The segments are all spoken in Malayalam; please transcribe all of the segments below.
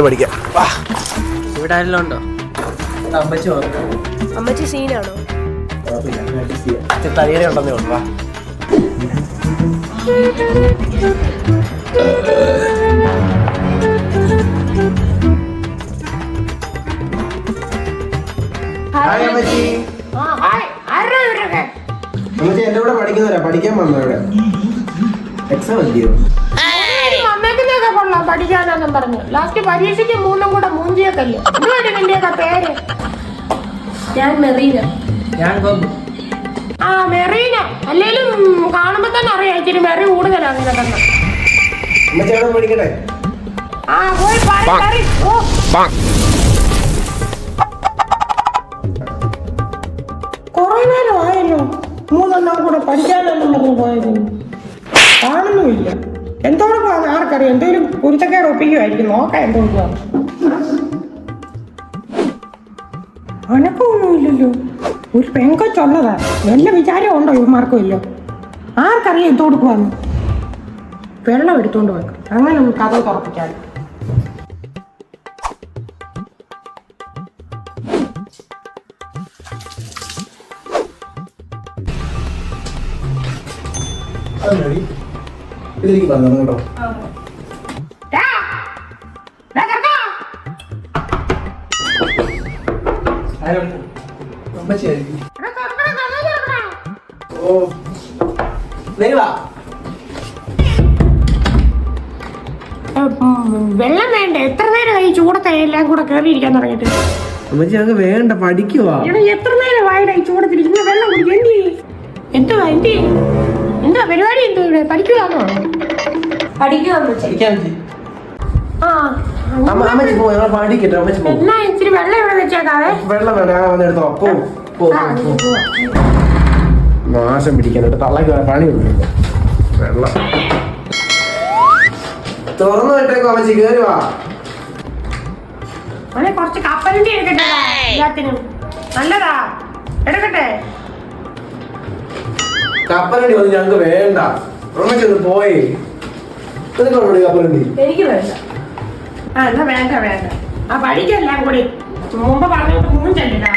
പഠിക്കാം. ഇവിടെ ആരെല്ലാം ഉണ്ടോ? അമ്മച്ചി സീനാണോ? തയ്യറ ഉണ്ടെന്നേ ഉള്ളു. എന്റെ കൂടെ പഠിക്കുന്നവരാ, പഠിക്കാൻ വന്നവരെ. എക്സാം അല്ലയോ? കൊള്ളാം പഠിക്കാനെന്നും പറഞ്ഞു. ലാസ്റ്റ് പരീക്ഷയ്ക്ക് 3 കൂടെ മൂഞ്ചിയൊക്കല്ലേ. എന്തുവാണ് നിന്റെയൊക്കെ പേര്? ഞാൻ മെറീന. ആ മെറീന. അല്ലേലും കാണുമ്പോ തന്നെ അറിയാം ഇച്ചിരി മെറി കൂടുതലാണ് നിനക്കെന്ന്. പഠിക്കട്ടെ. ആ പോയി കൊറേ നേരം ആയല്ലോ 3 കൂടെ പഠിക്കാനെന്നും പറഞ്ഞു പോയത്. കാണുന്നുമില്ല. എന്തോടുക്കാന്ന് ആർക്കറിയാം. എന്തെങ്കിലും കുരുത്തക്കേട് ഒപ്പിക്കുമായിരിക്കും. നോക്കാം എന്തോടുക്കാന്ന്. അനക്കൊന്നുമില്ലല്ലോ. ഒരു പെങ്കൊച്ചുള്ളതാ. വല്ല വിചാരം ഉണ്ടോ ഇവന്മാർക്കും ഇല്ലോ? ആർക്കറിയാം എന്തോടുക്കുവാന്ന്. വെള്ളം എടുത്തോണ്ട് വെക്കും. അങ്ങനെ കഥ തുറപ്പിക്കാൻ. ഇതെനിക്ക് പറഞ്ഞു കേട്ടോ. വെള്ളം വേണ്ട. എത്ര നേരമായി ചൂടത്തെ എല്ലാം കൂടെ കയറിയിരിക്കാൻ തുടങ്ങിയിട്ട്? അമ്മച്ചി അങ്ങ് വേണ്ട, പഠിക്കുവാ. എത്ര നേരം വായിടായി ചൂടത്തിരിക്കുന്ന വെള്ളം കുടിക്കും. എന്തുവാ എന്താ പരിപാടി? എന്തോ പഠിക്കുവാണോ? എന്നാ ഇച്ചിരി വെള്ളം ഇവിടെ വെച്ചേക്കാവേ. വെള്ളം വേണ്ട, എടുത്തോ. നാശം പിടിക്കാനായിട്ട് തള്ളക്ക് പണി കൊടുക്കില്ല. വെള്ളം തുറന്നു വിട്ടേക്കോ അമ്മച്ചി, കേറുവാ. കുറച്ച് കപ്പലണ്ടി എടുക്കട്ടെ. എല്ലാത്തിനും നല്ലതാ. എടുക്കട്ടെ. കപ്പലണ്ടി വന്ന് ഞങ്ങക്ക് വേണ്ട. അമ്മച്ചൊന്ന് പോയി. കപ്പലണ്ടി എനിക്ക് വേണ്ട. എന്നാ വേണ്ട. ആ പഠിക്കെല്ലാം കൂടി മുമ്പ് പറഞ്ഞിട്ട് മൂഞ്ചല്ലേ.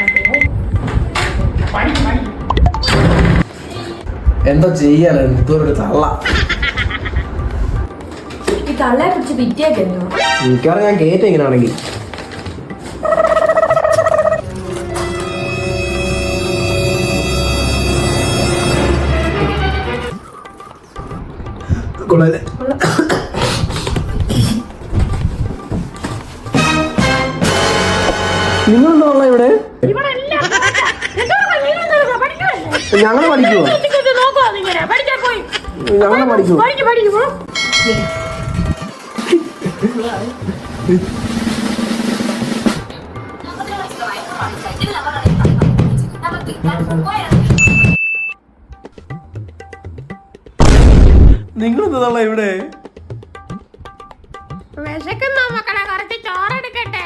എന്താ ചെയ്യാനാ ഇതൊരു തള്ള. ഈ തള്ളയെ കുറിച്ച് വിറ്റിയൊക്കെയോ? എനിക്കറിയാം ഞാൻ കേറ്റ ഇങ്ങനാണെങ്കിൽ. നിങ്ങളെന്താ ഇവിടെ? ഞങ്ങള് പഠിക്കുവോ? ഞങ്ങള് പഠിക്കുവോ? നിങ്ങളെന്താ ഇവിടെ? വിശക്കുന്ന മക്കളെ കുറച്ച് ചോറെടുക്കട്ടെ.